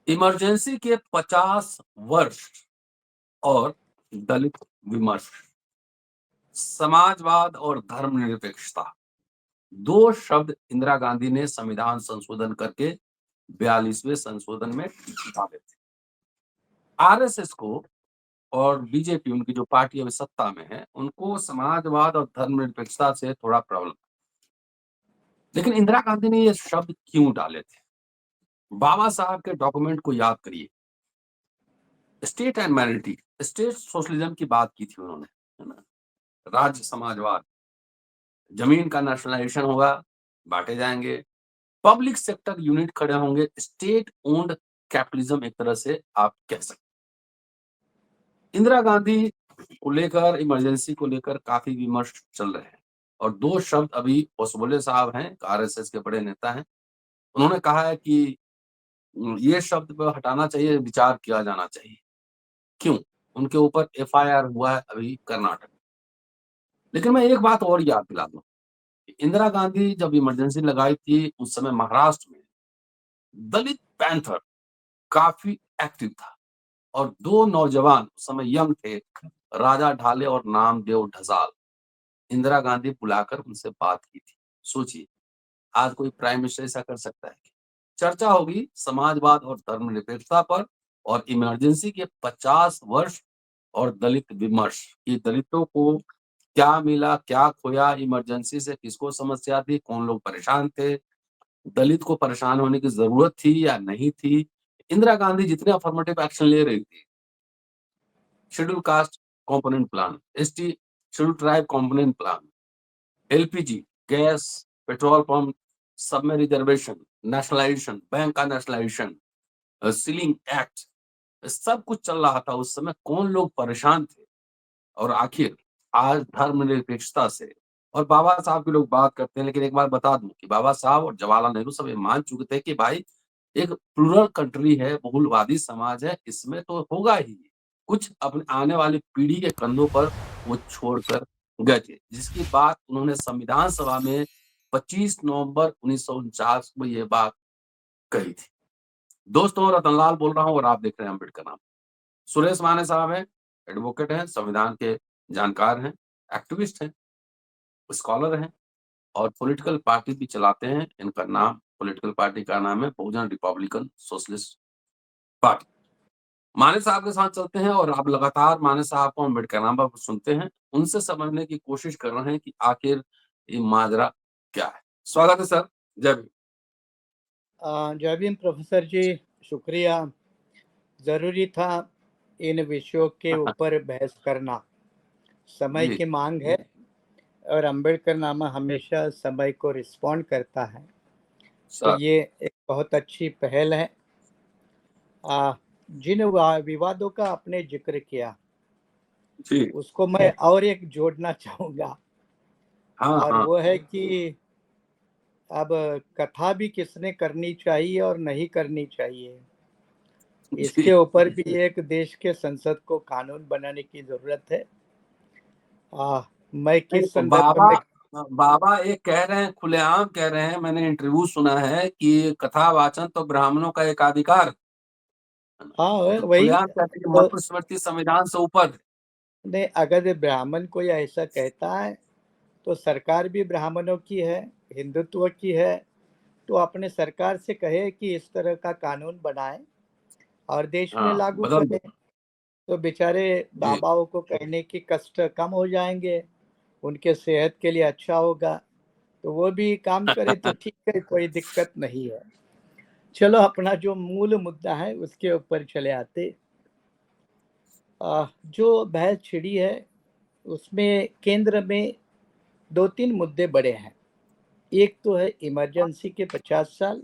Emergency के 50 वर्ष और दलित विमर्श, समाजवाद और धर्मनिरपेक्षता, 2 शब्द इंदिरा गांधी ने संविधान संशोधन करके 42वें संशोधन में डाले थे। आरएसएस को और बीजेपी, उनकी जो पार्टी अभी सत्ता में है, उनको समाजवाद और धर्मनिरपेक्षता से थोड़ा प्रॉब्लम। लेकिन इंदिरा गांधी ने ये शब्द क्यों डाले थे? बाबा साहब के डॉक्यूमेंट को याद करिए। State and minority, state socialism की बात की थी उन्होंने, है ना? राज्य समाजवाद, जमीन का नेशनलाइजेशन होगा, बांटे जाएंगे, पब्लिक सेक्टर यूनिट खड़े होंगे, स्टेट ओन्ड कैपिटलिज्म एक तरह से आप कह सकते। इंदिरा गांधी को लेकर, इमरजेंसी को लेकर काफी विमर्श चल रहे हैं और 2 शब्द अभी ओसबोले साहब हैं, आरएसएस के बड़े नेता हैं। उन्होंने कहा है कि ये शब्द को हटाना चाहिए, विचार किया जाना चाहिए। क्यों? उनके ऊपर एफआईआर हुआ है अभी कर्नाटक। लेकिन मैं एक बात और याद दिला दूं, इंदिरा गांधी जब इमरजेंसी लगाई थी, उस समय महाराष्ट्र में दलित पैंथर काफी एक्टिव था और 2 नौजवान उस समय यंग थे, राजा ढाले और नामदेव ढसाल। इंदिरा गांधी बुलाकर उनसे बात की थी। सोचिए, आज कोई प्राइम मिनिस्टर ऐसा कर सकता है? चर्चा होगी समाजवाद और धर्मनिरपेक्षता पर और इमरजेंसी के 50 वर्ष और दलित विमर्श। ये दलितों को क्या मिला, क्या खोया, इमरजेंसी से किसको समस्या थी, कौन लोग परेशान थे, दलित को परेशान होने की जरूरत थी या नहीं थी? इंदिरा गांधी जितने अफर्मेटिव एक्शन ले रही थी, schedule caste component plan, ST schedule tribe component plan, LPG, gas, petrol pump, सब में रिजर्वेशन, नेशनलाइजेशन, बैंक का नेशनलाइजेशन, सीलिंग एक्ट, सब कुछ चल रहा था उस समय। कौन लोग परेशान थे? और आखिर आज धर्मनिरपेक्षता से और बाबा साहब के लोग बात करते हैं, लेकिन एक बात बता दूं कि बाबा साहब और जवाहरलाल नेहरू सब ये मान चुके थे कि भाई, एक प्लुरल कंट्री है, बहुलवादी समाज है, इसमें तो होगा ही। कुछ अपने आने वाली पीढ़ी के कंधों पर वो छोड़कर गए थे, जिसकी बात उन्होंने संविधान सभा में 25 नवंबर 1949 को ये बात कही थी। दोस्तों, रतनलाल बोल रहा हूँ और आप देख रहे हैं अम्बेडकर नाम। सुरेश माने साहब हैं, एडवोकेट हैं, संविधान के जानकार हैं, एक्टिविस्ट हैं, स्कॉलर हैं और पॉलिटिकल पार्टी भी चलाते हैं। इनका नाम, पॉलिटिकल पार्टी का नाम है बहुजन रिपब्लिकन सोशलिस्ट पार्टी। माने साहब के साथ चलते हैं और आप लगातार माने साहब को अम्बेडकर नाम पर सुनते हैं। उनसे समझने की कोशिश कर रहे हैं कि आखिर ये माजरा क्या है। स्वागत है सर। जय भीम। जय भीम प्रोफेसर जी, शुक्रिया। ज़रूरी था इन विषयों के ऊपर बहस करना, समय जी की मांग है और अम्बेडकर नामा हमेशा समय को रिस्पॉन्ड करता है, तो सर। ये एक बहुत अच्छी पहल है। जिन विवादों का आपने जिक्र किया, जी। उसको मैं और एक जोड़ना चाहूँगा, हाँ और हाँ। वो है कि अब कथा भी किसने करनी चाहिए और नहीं करनी चाहिए, जी। इसके ऊपर भी एक देश के संसद को कानून बनाने की जरूरत है। मैं नहीं, किस तो संदर्भ बाबा में बाबा एक कह रहे हैं, खुलेआम कह रहे हैं, मैंने इंटरव्यू सुना है कि कथा वाचन तो ब्राह्मणों का एक अधिकार है ना? हाँ तो वही खुलेआम कहते हैं कि तो। मनुस्मृति संविधान से ऊपर है। नहीं, अगर ब्राह्मण कोई ऐसा कहता है तो सरकार भी ब्राह्मणों की है, हिंदुत्व की है, तो अपने सरकार से कहे कि इस तरह का कानून बनाए और देश में हाँ, लागू बदल करें, दो। तो बेचारे जी। बाबाओं को कहने की कष्ट कम हो जाएंगे, उनके सेहत के लिए अच्छा होगा, तो वो भी काम करे तो ठीक है, कोई दिक्कत नहीं है। चलो, अपना जो मूल मुद्दा है उसके ऊपर चले आते। जो बहस छिड़ी है उसमें केंद्र में दो तीन मुद्दे बड़े हैं। एक तो है इमरजेंसी के 50 साल,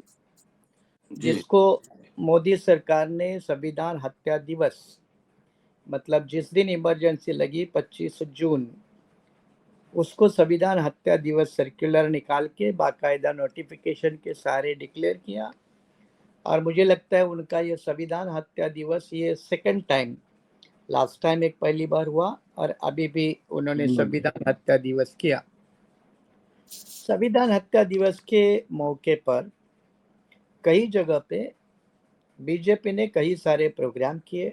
जी। जिसको मोदी सरकार ने संविधान हत्या दिवस, मतलब जिस दिन इमरजेंसी लगी 25 जून, उसको संविधान हत्या दिवस सर्कुलर निकाल के बाकायदा नोटिफिकेशन के सारे डिक्लेयर किया। और मुझे लगता है उनका ये संविधान हत्या दिवस ये सेकंड टाइम, लास्ट टाइम एक पहली बार हुआ और अभी भी उन्होंने संविधान हत्या दिवस किया। संविधान हत्या दिवस के मौके पर कई जगह पे बीजेपी ने कई सारे प्रोग्राम किए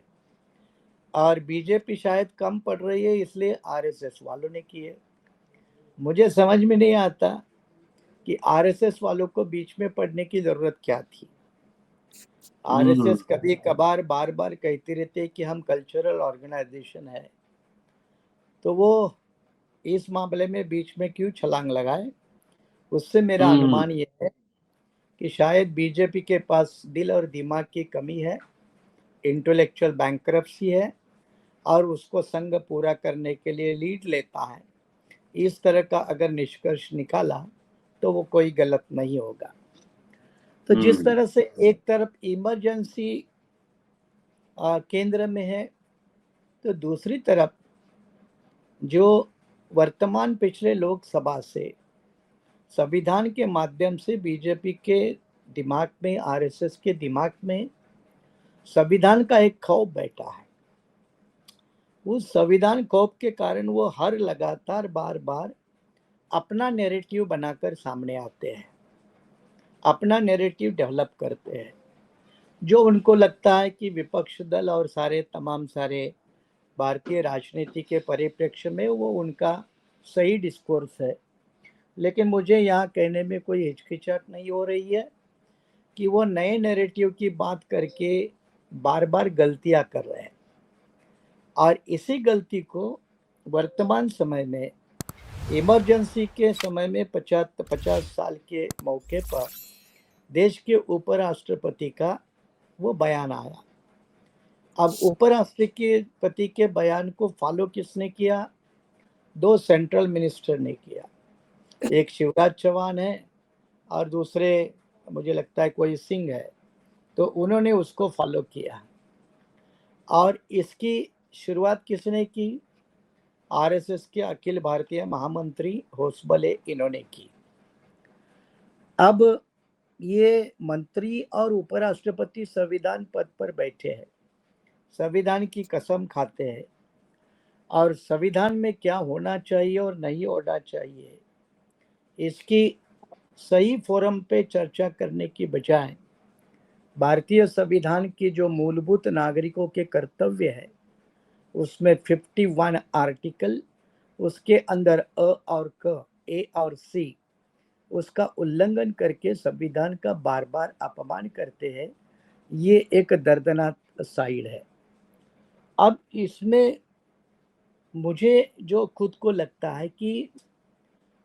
और बीजेपी शायद कम पड़ रही है इसलिए आरएसएस वालों ने किए। मुझे समझ में नहीं आता कि आरएसएस वालों को बीच में पड़ने की जरूरत क्या थी। आरएसएस कभी कभार बार बार कहते रहते कि हम कल्चरल ऑर्गेनाइजेशन है, तो वो इस मामले में बीच में क्यों छलांग लगाए। उससे मेरा अनुमान ये है कि शायद बीजेपी के पास दिल और दिमाग की कमी है, इंटेलेक्चुअल बैंकरप्सी है और उसको संघ पूरा करने के लिए लीड लेता है। इस तरह का अगर निष्कर्ष निकाला तो वो कोई गलत नहीं होगा। तो जिस तरह से एक तरफ इमरजेंसी केंद्र में है, तो दूसरी तरफ जो वर्तमान पिछले लोकसभा से संविधान के माध्यम से बीजेपी के दिमाग में, आरएसएस के दिमाग में संविधान का एक खौफ बैठा है। उस संविधान खौफ के कारण वो हर लगातार बार बार अपना नैरेटिव बनाकर सामने आते हैं, अपना नैरेटिव डेवलप करते हैं, जो उनको लगता है कि विपक्ष दल और तमाम सारे भारतीय राजनीति के परिप्रेक्ष्य में वो उनका सही डिस्कोर्स है। लेकिन मुझे यहाँ कहने में कोई हिचकिचाहट नहीं हो रही है कि वो नए नैरेटिव की बात करके बार बार गलतियाँ कर रहे हैं और इसी गलती को वर्तमान समय में, इमरजेंसी के समय में 50 साल के मौके पर देश के उपराष्ट्रपति का वो बयान आया। अब उपराष्ट्रपति के बयान को फॉलो किसने किया? 2 सेंट्रल मिनिस्टर ने किया। एक शिवराज चौहान है और दूसरे मुझे लगता है कोई सिंह है, तो उन्होंने उसको फॉलो किया। और इसकी शुरुआत किसने की? आरएसएस के अखिल भारतीय महामंत्री होसबले, इन्होंने की। अब ये मंत्री और उपराष्ट्रपति संविधान पद पर बैठे हैं, संविधान की कसम खाते हैं और संविधान में क्या होना चाहिए और नहीं होना चाहिए इसकी सही फोरम पे चर्चा करने की बजाय भारतीय संविधान की जो मूलभूत नागरिकों के कर्तव्य है उसमें 51 आर्टिकल, उसके अंदर अ और क, ए और सी, उसका उल्लंघन करके संविधान का बार बार अपमान करते हैं। ये एक दर्दनाक साइड है। अब इसमें मुझे जो खुद को लगता है कि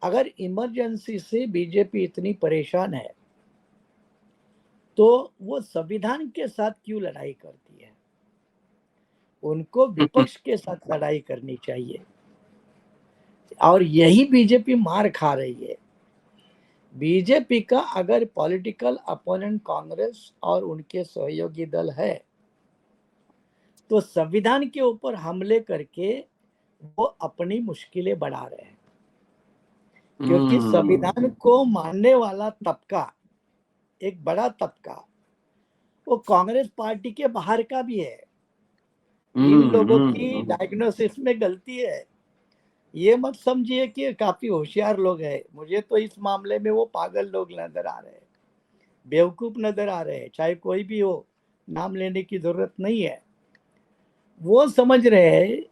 अगर इमरजेंसी से बीजेपी इतनी परेशान है तो वो संविधान के साथ क्यों लड़ाई करती है? उनको विपक्ष के साथ लड़ाई करनी चाहिए और यही बीजेपी मार खा रही है। बीजेपी का अगर पॉलिटिकल अपोनेंट कांग्रेस और उनके सहयोगी दल है तो संविधान के ऊपर हमले करके वो अपनी मुश्किलें बढ़ा रहे हैं, क्योंकि संविधान को मानने वाला तबका, एक बड़ा तबका, वो कांग्रेस पार्टी के बाहर का भी है। इन लोगों की डायग्नोसिस में गलती है। ये मत समझिए कि काफी होशियार लोग हैं, मुझे तो इस मामले में वो पागल लोग नजर आ रहे हैं, बेवकूफ नजर आ रहे हैं, चाहे कोई भी हो, नाम लेने की जरूरत नहीं है। वो समझ रहे हैं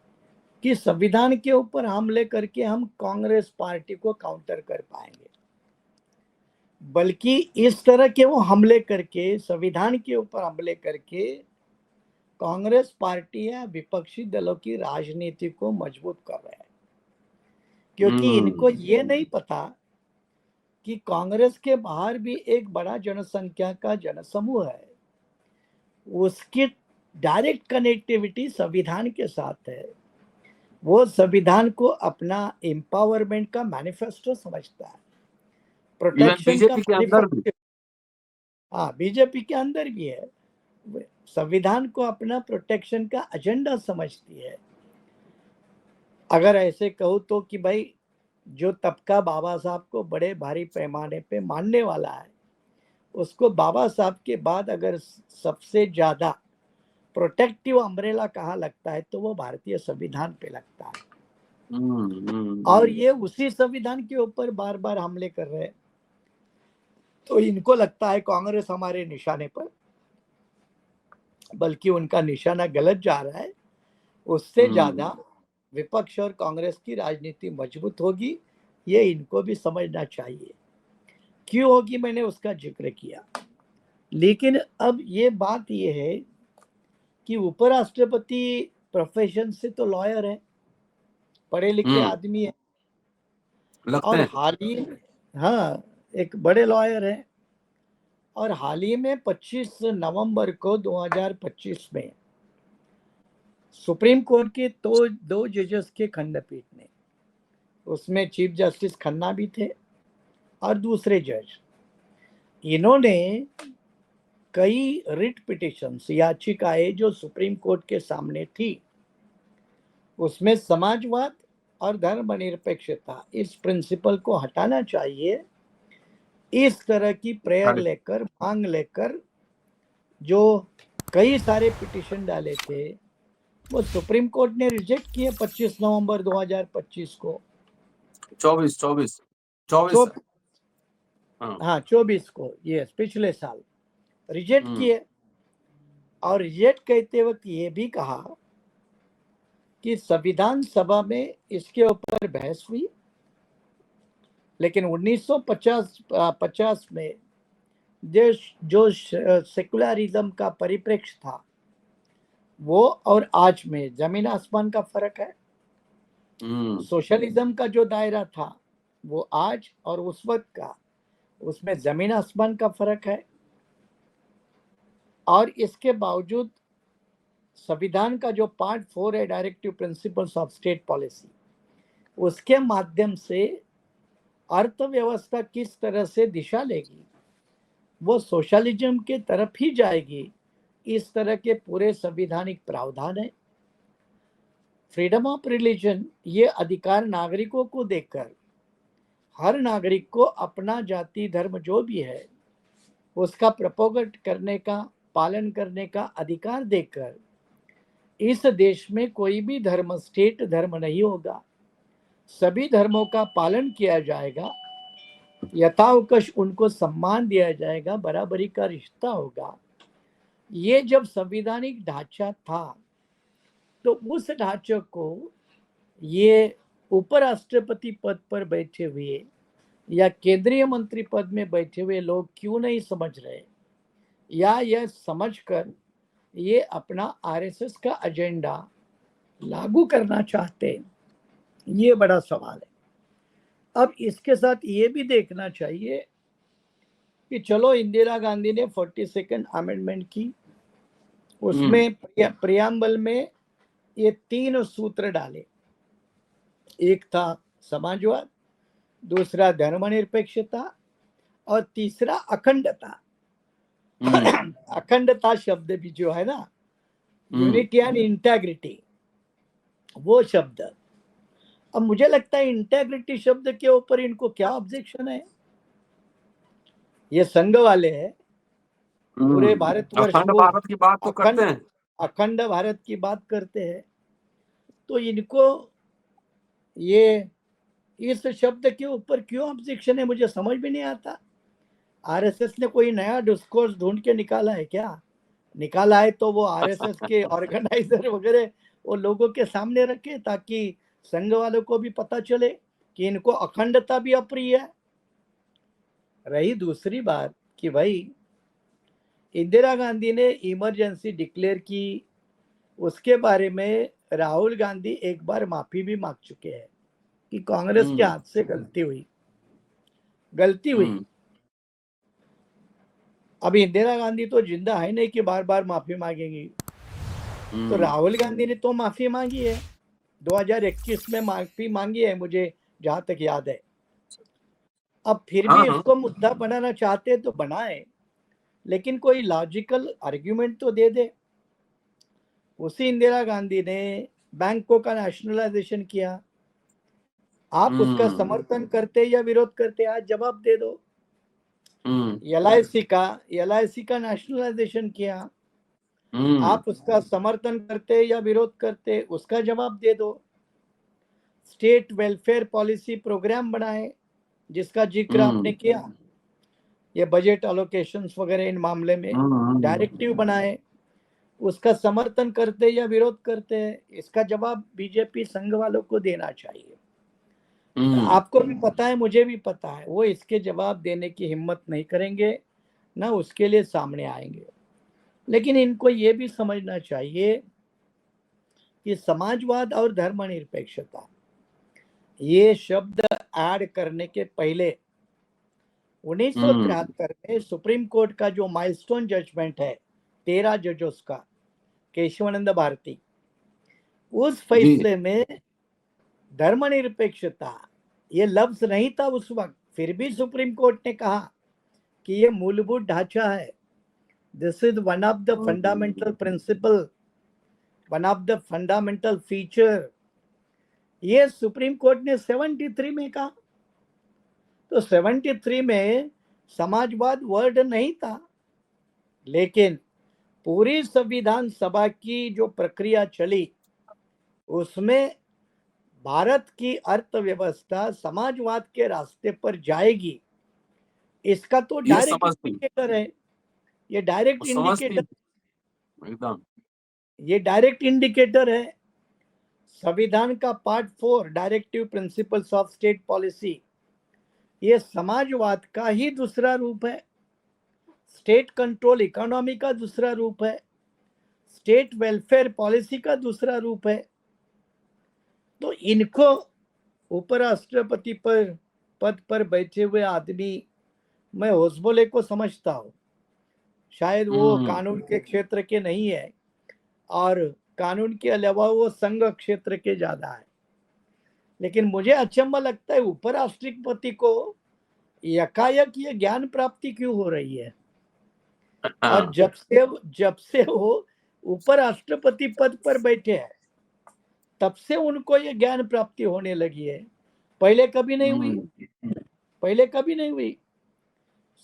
कि संविधान के ऊपर हमले करके हम कांग्रेस पार्टी को काउंटर कर पाएंगे, बल्कि इस तरह के वो हमले करके, संविधान के ऊपर हमले करके कांग्रेस पार्टी या विपक्षी दलों की राजनीति को मजबूत कर रहे हैं। क्योंकि इनको ये नहीं पता कि कांग्रेस के बाहर भी एक बड़ा जनसंख्या का जनसमूह है, उसकी डायरेक्ट कनेक्टिविटी संविधान के साथ है। वो संविधान को अपना एम्पावरमेंट का मैनिफेस्टो समझता है, प्रोटेक्शन का बीजेपी के अंदर भी। हाँ, बीजेपी के अंदर भी है। संविधान को अपना प्रोटेक्शन का एजेंडा समझती है। अगर ऐसे कहो तो कि भाई जो तबका बाबा साहब को बड़े भारी पैमाने पे मानने वाला है, उसको बाबा साहब के बाद अगर सबसे ज्यादा प्रोटेक्टिव अम्ब्रेला कहाँ लगता है तो वो भारतीय संविधान पे लगता है। और ये उसी संविधान के ऊपर बार बार हमले कर रहे हैं, तो इनको लगता है कांग्रेस हमारे निशाने पर बल्कि उनका निशाना गलत जा रहा है, उससे ज्यादा विपक्ष और कांग्रेस की राजनीति मजबूत होगी, ये इनको भी समझना चाहिए। क्यों होगी, मैंने उसका जिक्र किया। लेकिन अब ये बात ये है कि उपराष्ट्रपति प्रोफेशन से तो लॉयर है, पढ़े लिखे आदमी है, लगते और हैं। हाल ही हाँ, एक बड़े लॉयर है, और हाल ही में 25 नवंबर को 2025 में सुप्रीम कोर्ट के दो जजेस के खंडपीठ ने, उसमें चीफ जस्टिस खन्ना भी थे और दूसरे जज, इन्होंने कई रिट पिटिशंस, याचिकाएं जो सुप्रीम कोर्ट के सामने थी, उसमें समाजवाद और धर्मनिरपेक्षता इस प्रिंसिपल को हटाना चाहिए, इस तरह की प्रेयर लेकर, मांग लेकर जो कई सारे पिटिशन डाले थे, वो सुप्रीम कोर्ट ने रिजेक्ट किए 25 नवंबर 2025 को। 24 हाँ 24 को, ये पिछले साल रिजेक्ट किए। और रिजेक्ट कहते वक्त ये भी कहा कि संविधान सभा में इसके ऊपर बहस हुई, लेकिन 1950 में जो सेकुलरिज्म का परिप्रेक्ष्य था वो और आज में जमीन आसमान का फर्क है। सोशलिज्म का जो दायरा था वो आज और उस वक्त का, उसमें जमीन आसमान का फर्क है। और इसके बावजूद संविधान का जो पार्ट 4 है, directive principles of state policy, उसके माध्यम से अर्थव्यवस्था किस तरह से दिशा लेगी, वो सोशलिज्म के तरफ ही जाएगी, इस तरह के पूरे संवैधानिक प्रावधान है। फ्रीडम ऑफ रिलीजन, ये अधिकार नागरिकों को देकर हर नागरिक को अपना जाति धर्म जो भी है उसका प्रोपोगेट करने का, पालन करने का अधिकार देकर इस देश में कोई भी धर्म स्टेट धर्म नहीं होगा, सभी धर्मों का पालन किया जाएगा, यथावकाश उनको सम्मान दिया जाएगा, बराबरी का रिश्ता होगा। ये जब संवैधानिक ढांचा था, तो उस ढांचे को ये उपराष्ट्रपति पद पर बैठे हुए या केंद्रीय मंत्री पद में बैठे हुए लोग क्यों नहीं समझ रहे, या यह समझकर ये अपना आरएसएस का एजेंडा लागू करना चाहते हैं, ये बड़ा सवाल है। अब इसके साथ ये भी देखना चाहिए कि चलो इंदिरा गांधी ने 42nd अमेंडमेंट की, उसमें प्रियम्बल में ये 3 सूत्र डाले, एक था समाजवाद, दूसरा धर्मनिरपेक्षता और तीसरा अखंडता। अखंडता शब्द भी जो है ना, यूनिटी एंड इंटेग्रिटी, वो शब्द। अब मुझे लगता है इंटेग्रिटी शब्द के ऊपर इनको क्या ऑब्जेक्शन है, ये संघ वाले हैं, पूरे भारतवर्ष अखंड भारत की बात तो करते हैं, अखंड भारत की बात करते हैं, तो इनको ये इस शब्द के ऊपर क्यों ऑब्जेक्शन है, मुझे समझ भी नहीं आता। आरएसएस ने कोई नया डिस्कोर्स ढूंढ के निकाला है क्या? निकाला है तो वो आरएसएस के ऑर्गेनाइजर वगैरह वो लोगों के सामने रखे, ताकि संघ वालों को भी पता चले कि इनको अखंडता भी अप्रिय है। रही दूसरी बात कि भाई इंदिरा गांधी ने इमरजेंसी डिक्लेयर की, उसके बारे में राहुल गांधी एक बार माफी भी मांग चुके हैं कि कांग्रेस के हाथ से गलती हुई। अभी इंदिरा गांधी तो जिंदा है नहीं कि बार बार माफी मांगेंगी, तो राहुल गांधी ने तो माफी मांगी है, 2021 में माफी मांगी है, मुझे जहां तक याद है। अब फिर भी इसको मुद्दा बनाना चाहते तो बनाए, लेकिन कोई लॉजिकल आर्ग्यूमेंट तो दे दे। उसी इंदिरा गांधी ने बैंकों का नेशनलाइजेशन किया, आप उसका समर्थन करते या विरोध करते, आज जवाब दे दो। एलआईसी का नेशनलाइजेशन किया, आप उसका समर्थन करते या विरोध करते, उसका जवाब दे दो। स्टेट वेलफेयर पॉलिसी प्रोग्राम बनाए, जिसका जिक्र आपने किया, ये बजट अलोकेशंस वगैरह इन मामले में डायरेक्टिव बनाए, उसका समर्थन करते या विरोध करते हैं, इसका जवाब बीजेपी संघ वालों को देना चाहिए। आपको भी पता है, मुझे भी पता है, वो इसके जवाब देने की हिम्मत नहीं करेंगे, ना उसके लिए सामने आएंगे। लेकिन इनको ये भी समझना चाहिए कि समाजवाद और धर्मनिरपेक्षता, ये शब्द ऐड करने के पहले 1973 में सुप्रीम कोर्ट का जो माइलस्टोन जजमेंट है 13 जजों का, केशवानंद भारती, उस फैसले में धर्मनिरपेक्षता ये लफ्ज नहीं था उस वक्त, फिर भी सुप्रीम कोर्ट ने कहा कि ये मूलभूत ढांचा है, this is one of the fundamental principle, one of the fundamental feature. ये सुप्रीम कोर्ट ने 73 में कहा। तो 73 में समाजवाद वर्ड नहीं था, लेकिन पूरी संविधान सभा की जो प्रक्रिया चली उसमें भारत की अर्थव्यवस्था समाजवाद के रास्ते पर जाएगी, इसका तो डायरेक्ट इंडिकेटर है। ये डायरेक्ट इंडिकेटर, एकदम ये डायरेक्ट इंडिकेटर है। संविधान का part 4 directive principles of state policy, ये समाजवाद का ही दूसरा रूप है। स्टेट कंट्रोल इकोनॉमी का दूसरा रूप है, स्टेट वेलफेयर पॉलिसी का दूसरा रूप है। तो इनको उपराष्ट्रपति पर पद पर बैठे हुए आदमी, मैं होसबोले को समझता हूँ, शायद वो कानून के क्षेत्र के नहीं है और कानून के अलावा वो संघ क्षेत्र के ज्यादा है, लेकिन मुझे अचंभा लगता है उपराष्ट्रपति को यकायक ये ज्ञान प्राप्ति क्यों हो रही है। और जब से वो उपराष्ट्रपति पद पर बैठे हैं तब से उनको ये ज्ञान प्राप्ति होने लगी है, पहले कभी नहीं हुई, पहले कभी नहीं हुई।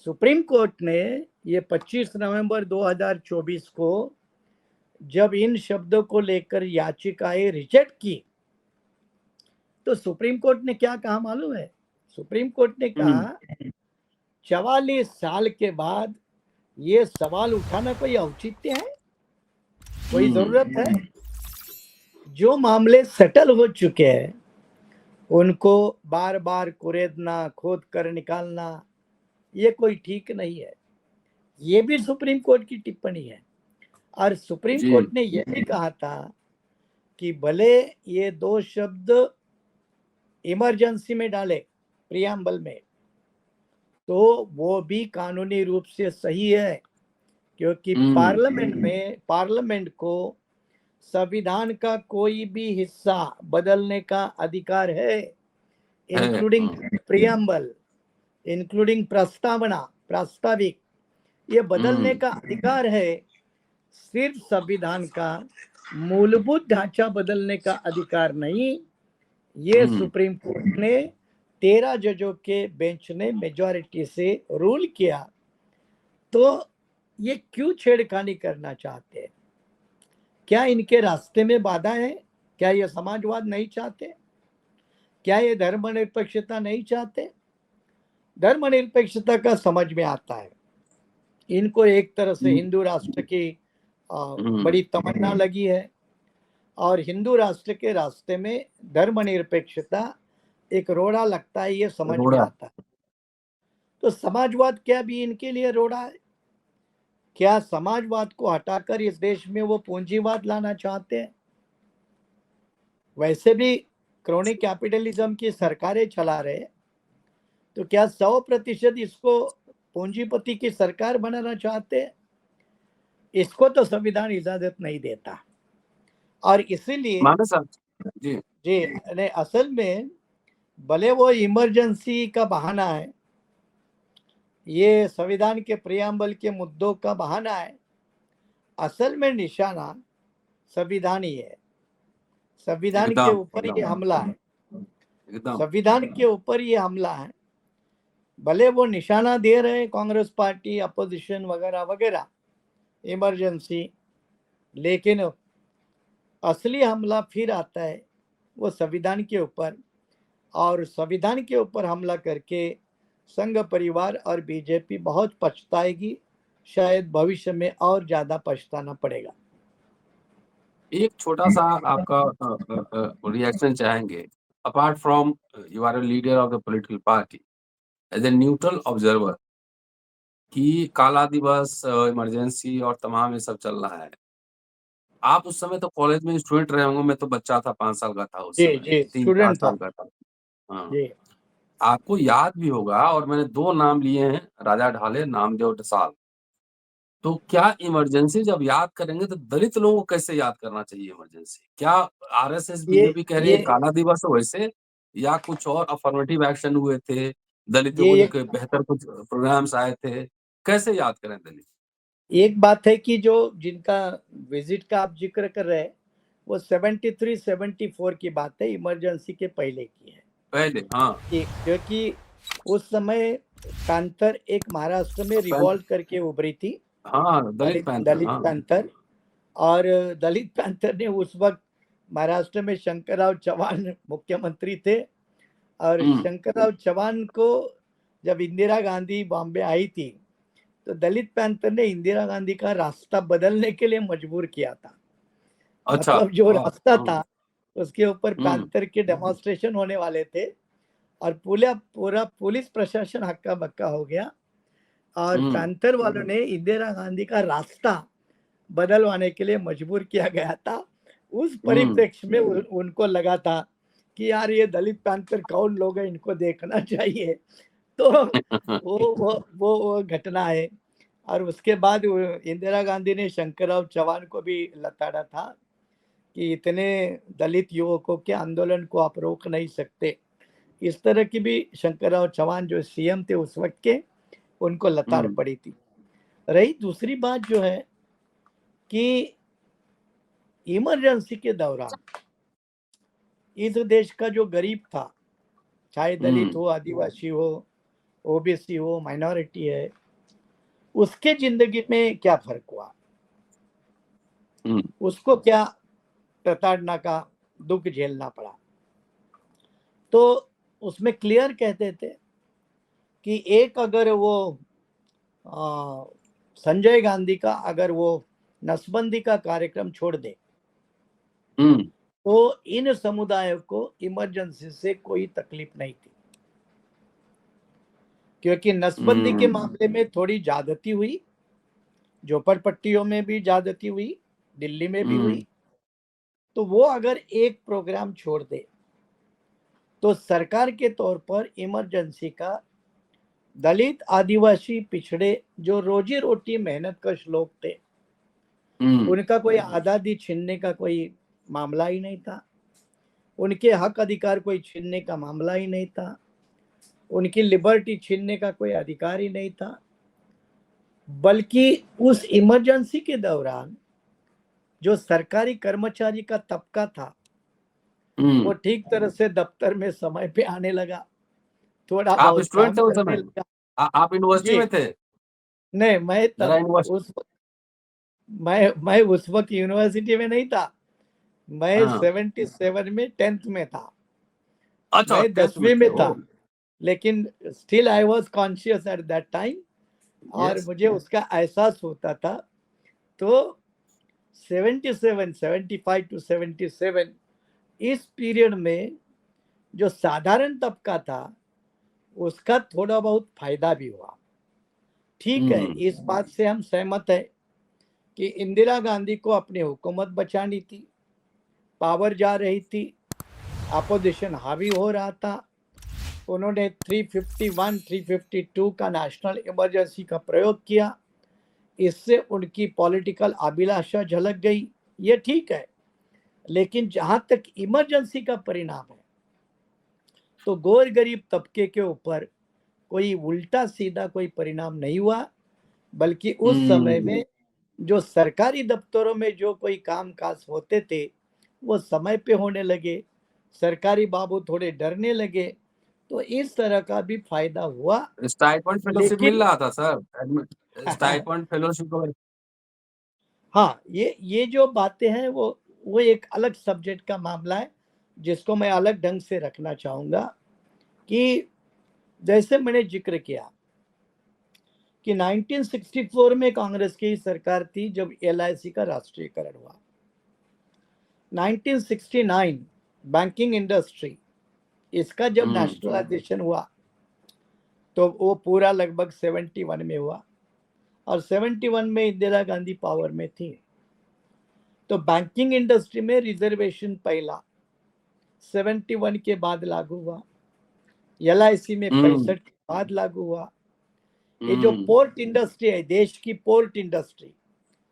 सुप्रीम कोर्ट ने ये 25 नवंबर 2024 को जब इन शब्दों को लेकर याचिकाएं रिजेक्ट की तो सुप्रीम कोर्ट ने क्या कहा मालूम है? सुप्रीम कोर्ट ने कहा 44 साल के बाद ये सवाल उठाना कोई औचित्य है, कोई जरूरत है? जो मामले सेटल हो चुके हैं उनको बार बार कुरेदना, खोद कर निकालना, ये कोई ठीक नहीं है। ये भी सुप्रीम कोर्ट की टिप्पणी है। और सुप्रीम कोर्ट ने यह भी कहा था कि भले ये 2 शब्द इमरजेंसी में डाले प्रियम्बल में, तो वो भी कानूनी रूप से सही है, क्योंकि पार्लियामेंट को संविधान का कोई भी हिस्सा बदलने का अधिकार है, इंक्लूडिंग प्रियम्बल, इंक्लूडिंग प्रस्तावना, प्रास्ताविक, ये बदलने का अधिकार है। सिर्फ संविधान का मूलभूत ढांचा बदलने का अधिकार नहीं। ये सुप्रीम कोर्ट ने 13 जजों के बेंच ने मेजॉरिटी से रूल किया। तो ये क्यों छेड़खानी करना चाहते हैं? क्या इनके रास्ते में बाधा है? क्या ये समाजवाद नहीं चाहते? क्या ये धर्मनिरपेक्षता नहीं चाहते? धर्मनिरपेक्षता का समझ में आता है, इनको एक तरह से हिंदू राष्ट्र की बड़ी तमन्ना लगी है और हिंदू राष्ट्र के रास्ते में धर्मनिरपेक्षता एक रोड़ा लगता है, ये समझ में आता है। तो समाजवाद क्या भी इनके लिए रोड़ा है? क्या समाजवाद को हटाकर इस देश में वो पूंजीवाद लाना चाहते हैं? वैसे भी क्रोनिक कैपिटलिज्म की सरकारें चला रहे, तो क्या 100% इसको पूंजीपति की सरकार बनाना चाहते हैं? इसको तो संविधान इजाजत नहीं देता। और इसीलिए जी ने असल में भले वो इमरजेंसी का बहाना है, ये संविधान के प्रियम्बल के मुद्दों का बहाना है, असल में निशाना संविधान ही है। संविधान के ऊपर ये हमला है, संविधान के ऊपर ये हमला है। भले वो निशाना दे रहे कांग्रेस पार्टी, अपोजिशन वगैरह वगैरह, इमरजेंसी, लेकिन असली हमला फिर आता है वो संविधान के ऊपर। और संविधान के ऊपर हमला करके संघ परिवार और बीजेपी बहुत पछताएगी, शायद भविष्य में और ज्यादा पछताना पड़ेगा। एक छोटा सा आपका रिएक्शन चाहेंगे, apart from you are a leader of the political party, as a neutral observer, कि काला दिवस, इमरजेंसी और तमाम ये सब चल रहा है। आप उस समय तो कॉलेज में स्टूडेंट रहे होंगे, मैं तो बच्चा था, 5 साल का था उस जी समय, जी 3-4 स्टूडेंट था साल का था। हाँ, जी। आपको याद भी होगा, और मैंने 2 नाम लिए हैं, राजा ढाले, नामदेव डसाल। तो क्या इमरजेंसी जब याद करेंगे तो दलित लोगों को कैसे याद करना चाहिए इमरजेंसी? क्या आरएसएस ये बीजेपी कह रही है ये काला दिवस हो वैसे, या कुछ और अफर्मेटिव एक्शन हुए थे, दलितों ये को एक लेके बेहतर कुछ प्रोग्राम्स आए थे? कैसे याद करें दलित? एक बात है कि जो जिनका विजिट का आप जिक्र कर रहे हैं वो 73-74 की बात है, इमरजेंसी के पहले की है। पहले, हाँ। क्योंकि उस समय पैंथर एक महाराष्ट्र में पैन रिवॉल्ट करके उभरी थी, हाँ, दलित पैंथर, दलित हाँ। पैंथर। और दलित पैंथर ने उस वक्त महाराष्ट्र में शंकरराव चौहान मुख्यमंत्री थे, और हुँ, शंकरराव चौहान को जब इंदिरा गांधी बॉम्बे आई थी तो दलित पैंथर ने इंदिरा गांधी का रास्ता बदलने के लिए मजबूर किया था। अच्छा, मतलब जो वाह! रास्ता हाँ, था उसके ऊपर हुँ, पैंथर के डेमोन्स्ट्रेशन होने वाले थे, और पूरा पूरा पुलिस प्रशासन हक्का बक्का हो गया, और हुँ, पैंथर वालों ने इंदिरा गांधी का रास्ता बदलवाने के लिए मजबूर किया गया था। उस हुँ। परिप्रेक्ष्य में उनको लगा था कि यार ये दलित पैंथर कौन लोग हैं, इनको देखना चाहिए। तो वो घटना है। और उसके बाद इंदिरा गांधी ने शंकरराव चौहान को भी लताड़ा था कि इतने दलित युवकों के आंदोलन को आप रोक नहीं सकते। इस तरह की भी शंकरराव चौहान जो सीएम थे उस वक्त के, उनको लताड़ हुँ, पड़ी थी। रही दूसरी बात जो है कि इमरजेंसी के दौरान इस देश का जो गरीब था, चाहे दलित हुँ, हो, आदिवासी हो, ओबीसी हो, माइनॉरिटी है, उसके जिंदगी में क्या फर्क हुआ, हुँ, उसको क्या प्रताड़ना का दुख झेलना पड़ा। तो उसमें क्लियर कहते थे कि एक अगर वो आ, संजय गांधी का अगर वो नसबंदी का कार्यक्रम छोड़ दे हुँ, तो इन समुदायों को इमरजेंसी से कोई तकलीफ नहीं थी, क्योंकि नसबंदी के हुँ, मामले में थोड़ी ज्यादती हुई, झोपड़पट्टियों में भी ज्यादती हुई, दिल्ली में भी हुँ, हुई। तो वो अगर एक प्रोग्राम छोड़ दे तो सरकार के तौर पर इमरजेंसी का दलित, आदिवासी, पिछड़े जो रोजी रोटी मेहनत कश लोग थे, हुँ, उनका कोई आज़ादी छीनने का कोई मामला ही नहीं था, उनके हक अधिकार कोई छीनने का मामला ही नहीं था, उनकी लिबर्टी छीनने का कोई अधिकार ही नहीं था। बल्कि उस इमरजेंसी के दौरान जो सरकारी कर्मचारी का तबका था वो हुँ। ठीक तरह से दफ्तर में समय पे आने लगा, थोड़ा आप बहुत स्टूडेंट काम थे उस करने समय? लगा। आप यूनिवर्सिटी जी में थे? नहीं, मैं ज़रा तब यूनिवर्स उस मैं उस वक्त यूनिवर्सिटी में नहीं था। मैं हाँ। 77 में 10th में था। अच्छा, मैं 10th में 10वीं थे, में था, ओह! लेकिन still I was conscious at that time, और यस। मुझे उसका एहसास होता था। तो 77 75 टू 77 इस पीरियड में जो साधारण तबका था उसका थोड़ा बहुत फायदा भी हुआ। ठीक है, हुँ, इस बात से हम सहमत है कि इंदिरा गांधी को अपनी हुकूमत बचानी थी, पावर जा रही थी, अपोजिशन हावी हो रहा था। उन्होंने 351 352 का नेशनल इमरजेंसी का प्रयोग किया, इससे उनकी पॉलिटिकल अभिलाषा झलक गई, ये ठीक है। लेकिन जहां तक इमरजेंसी का परिणाम है तो गोर गरीब तबके के ऊपर कोई उल्टा सीधा कोई परिणाम नहीं हुआ, बल्कि उस समय हुँ। में जो सरकारी दफ्तरों में जो कोई काम काज होते थे वो समय पे होने लगे, सरकारी बाबू थोड़े डरने लगे। तो इस तरह का भी फायदा हुआ। स्टाइपेंड फेलोशिप मिल लेकिन रहा था सर, स्टाइपेंड फेलोशिप वगैरह। हाँ, ये जो बातें हैं वो एक अलग सब्जेक्ट का मामला है, जिसको मैं अलग ढंग से रखना चाहूंगा। कि जैसे मैंने जिक्र किया कि 1964 में कांग्रेस की सरकार थी जब एलआईसी का राष्ट्रीयकरण हुआ। 1969 बैंकिंग इंडस्ट्री, इसका जब नेशनलाइजेशन हुआ तो वो पूरा लगभग 71 में हुआ और 71 में इंदिरा गांधी पावर में थी। तो बैंकिंग इंडस्ट्री में रिजर्वेशन पहला 71 के बाद लागू हुआ, LIC में 65 के बाद लागू हुआ। ये जो पोर्ट इंडस्ट्री है, देश की पोर्ट इंडस्ट्री,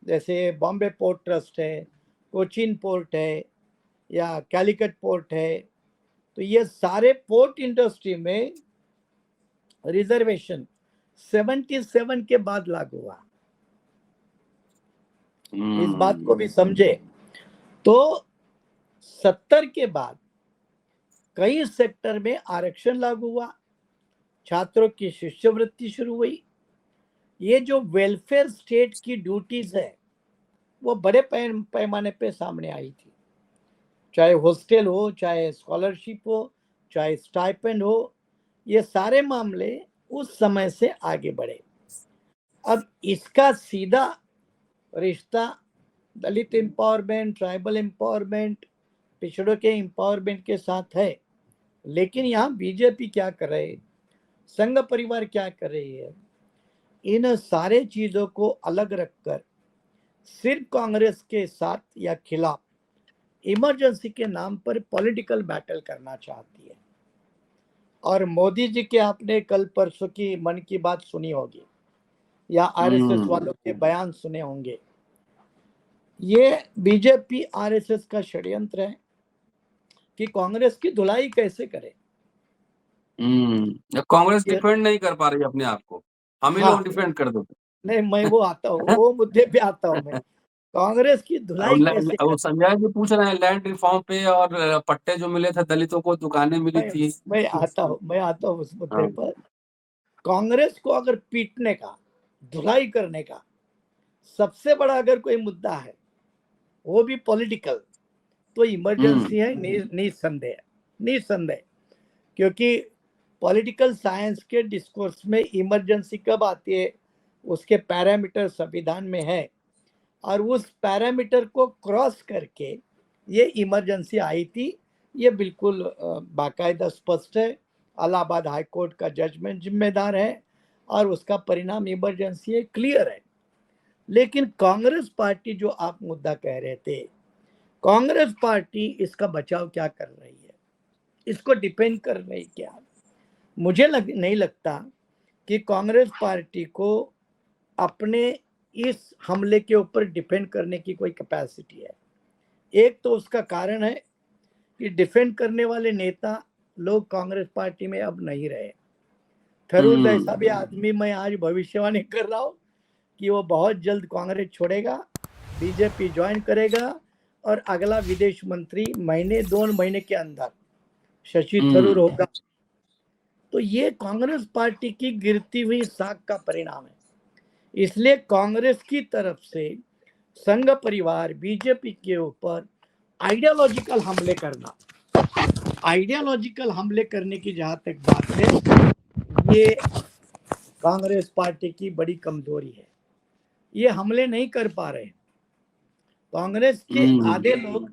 जैसे बॉम्बे पोर्ट ट्रस्ट है, कोचीन पोर्ट है या कैलिकट पोर्ट है, तो ये सारे पोर्ट इंडस्ट्री में रिजर्वेशन 77 के बाद लागू हुआ। इस बात को भी समझे। तो 70 के बाद कई सेक्टर में आरक्षण लागू हुआ, छात्रों की शिष्यवृत्ति शुरू हुई। ये जो वेलफेयर स्टेट की ड्यूटीज है वो बड़े पैमाने पे सामने आई थी, चाहे हॉस्टल हो, चाहे स्कॉलरशिप हो, चाहे स्टाइपेंड हो, ये सारे मामले उस समय से आगे बढ़े। अब इसका सीधा रिश्ता दलित एम्पावरमेंट, ट्राइबल एम्पावरमेंट, पिछड़ों के एम्पावरमेंट के साथ है। लेकिन यहाँ बीजेपी क्या कर रहे है, संघ परिवार क्या कर रही है, इन सारे चीजों को अलग रखकर सिर्फ कांग्रेस के साथ या खिलाफ इमरजेंसी के नाम पर पॉलिटिकल बैटल करना चाहती है। और मोदी जी के आपने कल परसों की मन की बात सुनी होगी या RSS वालों के बयान सुने होंगे। ये बीजेपी RSS का षड्यंत्र है कि कांग्रेस की धुलाई कैसे करे। कांग्रेस डिफेंड नहीं कर पा रही अपने आप को, हम ही लोग डिफेंड कर दो। नहीं, मैं वो आता हूँ, वो मुद्दे पे आता हूँ मैं। कांग्रेस की धुलाई कैसे करे? संजय जी पूछ रहे हैं लैंड रिफॉर्म पे और पट्टे जो मिले थे दलितों को, दुकानें मिली थी। मैं आता हूँ उस मुद्दे पर। कांग्रेस को अगर पीटने का, धुलाई करने का सबसे बड़ा अगर कोई मुद्दा है, वो भी पॉलिटिकल, तो इमरजेंसी है, निसंदेह। क्योंकि पॉलिटिकल साइंस के डिस्कोर्स में इमरजेंसी कब आती है, उसके पैरामीटर संविधान में है और उस पैरामीटर को क्रॉस करके ये इमरजेंसी आई थी। ये बिल्कुल बाकायदा स्पष्ट है, इलाहाबाद हाई कोर्ट का जजमेंट जिम्मेदार है और उसका परिणाम इमरजेंसी है, क्लियर है। लेकिन कांग्रेस पार्टी जो आप मुद्दा कह रहे थे, कांग्रेस पार्टी इसका बचाव क्या कर रही है, इसको डिफेंड कर रही क्या? मुझे नहीं लगता कि कांग्रेस पार्टी को अपने इस हमले के ऊपर डिफेंड करने की कोई कैपेसिटी है। एक तो उसका कारण है कि डिफेंड करने वाले नेता लोग कांग्रेस पार्टी में अब नहीं रहे। थरूर जैसा भी आदमी मैं आज भविष्यवाणी कर रहा हूँ कि वो बहुत जल्द कांग्रेस छोड़ेगा, बीजेपी ज्वाइन करेगा और अगला विदेश मंत्री 2 महीने के अंदर शशि थरूर होगा। तो ये कांग्रेस पार्टी की गिरती हुई साख का परिणाम है। इसलिए कांग्रेस की तरफ से संघ परिवार बीजेपी के ऊपर आइडियोलॉजिकल हमले करने की जहां तक बात है, ये कांग्रेस पार्टी की बड़ी कमजोरी है। ये हमले नहीं कर पा रहे। कांग्रेस के आधे लोग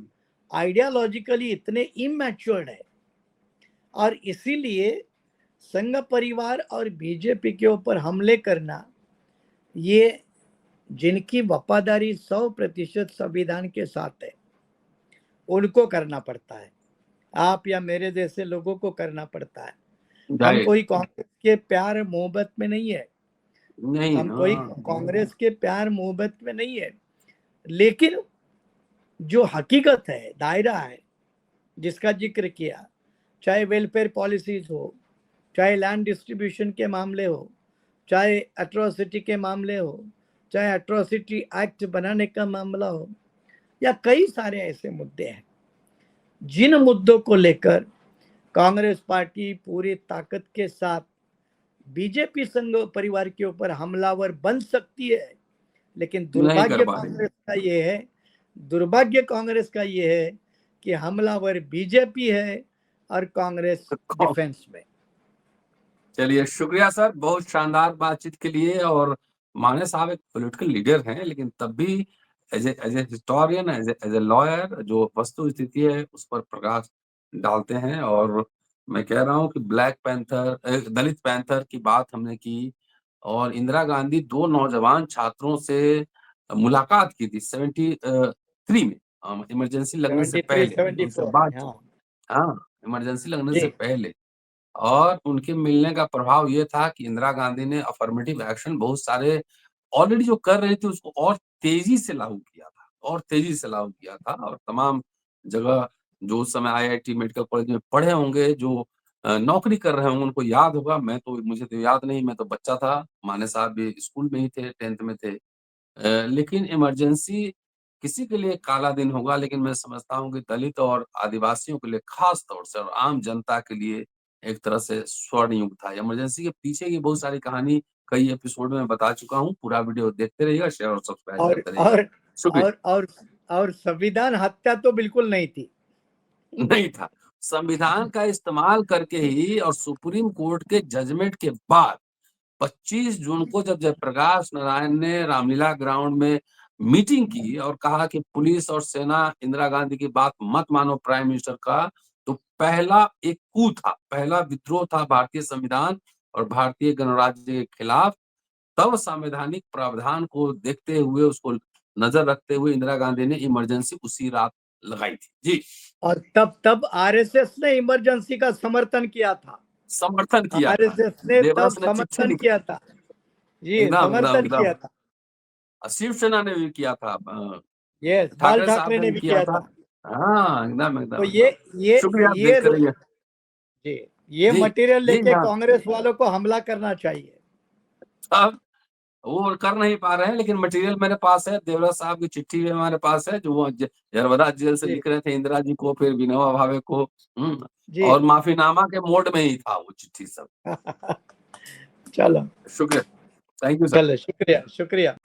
आइडियोलॉजिकली इतने इमैच्योर्ड है और इसीलिए संघ परिवार और बीजेपी के ऊपर हमले करना, ये जिनकी वफादारी 100% संविधान के साथ है उनको करना पड़ता है, आप या मेरे जैसे लोगों को करना पड़ता है। हम कोई कांग्रेस के प्यार मोहब्बत में नहीं है, हम कोई कांग्रेस के प्यार मोहब्बत में नहीं है, लेकिन जो हकीकत है, दायरा है जिसका जिक्र किया, चाहे वेलफेयर पॉलिसीज हो, चाहे लैंड डिस्ट्रीब्यूशन के मामले हो, चाहे एट्रोसिटी के मामले हो, चाहे एट्रोसिटी एक्ट बनाने का मामला हो, या कई सारे ऐसे मुद्दे हैं जिन मुद्दों को लेकर कांग्रेस पार्टी पूरी ताकत के साथ बीजेपी संघ परिवार के ऊपर हमलावर बन सकती है। लेकिन दुर्भाग्य कांग्रेस का ये है कि हमलावर बीजेपी है और कांग्रेस डिफेंस में। चलिए, शुक्रिया सर, बहुत शानदार बातचीत के लिए। और माने साहब एक पॉलिटिकल लीडर हैं, लेकिन तब भी as a historian, as a lawyer जो वस्तु स्थिति है उस पर प्रकाश डालते हैं। और मैं कह रहा हूँ कि ब्लैक पैंथर दलित पैंथर की बात हमने की, और इंदिरा गांधी 2 नौजवान छात्रों से मुलाकात की थी 73 में, इमरजेंसी लगने से 73, पहले उनसे 74 बात। हाँ हाँ, इमरजेंसी लगने जी। से पहले। और उनके मिलने का प्रभाव ये था कि इंदिरा गांधी ने अफर्मेटिव एक्शन बहुत सारे ऑलरेडी जो कर रहे थे उसको और तेजी से लागू किया था, और तेजी से लागू किया था। और तमाम जगह जो उस समय आईआईटी मेडिकल कॉलेज में पढ़े होंगे, जो नौकरी कर रहे होंगे, उनको याद होगा। मुझे तो याद नहीं, मैं तो बच्चा था, माने साहब भी स्कूल में ही थे, 10th में थे। लेकिन इमरजेंसी किसी के लिए काला दिन होगा, लेकिन मैं समझता हूँ कि दलित और आदिवासियों के लिए खास तौर से और आम जनता के लिए एक तरह से स्वर्ण युग था। इमरजेंसी के पीछे की बहुत सारी कहानी कई एपिसोड में बता चुका हूँ। पूरा वीडियो देखते रहिएगा, शेयर और सब्सक्राइब और करते रहिएगा। और शुक्रिया। और संविधान हत्या तो बिल्कुल नहीं थी। नहीं था। संविधान का इस्तेमाल करके ही और सुप्रीम कोर्ट के जजमेंट के बाद 25 जून को जब जयप्रकाश नारायण ने रामलीला ग्राउंड में मीटिंग की और कहा कि पुलिस और सेना इंदिरा गांधी की बात मत मानो प्राइम मिनिस्टर का, तो पहला एक कू था, पहला विद्रोह था भारतीय संविधान और भारतीय गणराज्य के खिलाफ। तब संवैधानिक प्रावधान को देखते हुए, उसको नजर रखते हुए इंदिरा गांधी ने इमरजेंसी उसी रात लगाई थी। जी, और तब आरएसएस ने इमरजेंसी का समर्थन किया था। समर्थन किया था। आरएसएस ने तब देवरस ने चिट्ठी समर्थन लिखी। किया था। जी, एकदम एकदम समर्थन एकदम। किया था। शिवसेना ने भी किया था, यस, बाल ठाकरे साहब ठाकरे ने ने भी भी किया किया था। था। हाँ, एकदम तो एकदम एकदम। शुक्रिया, आप ये देखते रहिए। जी, ये जी, मटेरियल जी लेके हाँ। कांग्रेस वालों को हमला करना चाहिए। अब वो कर नहीं पा रहे हैं, लेकिन मटेरियल मेरे पास है। देवराज साहब की चिट्ठी भी हमारे पास है, जो वो यरवदा जेल से जी लिख रहे थे इंदिरा जी को, फिर विनोबा भावे को। जी और माफीनामा के मोड में ही था वो चिट्ठी सब। चलो शुक्रिया। Thank you sir. चलो, शुक्रिया शुक्रिया।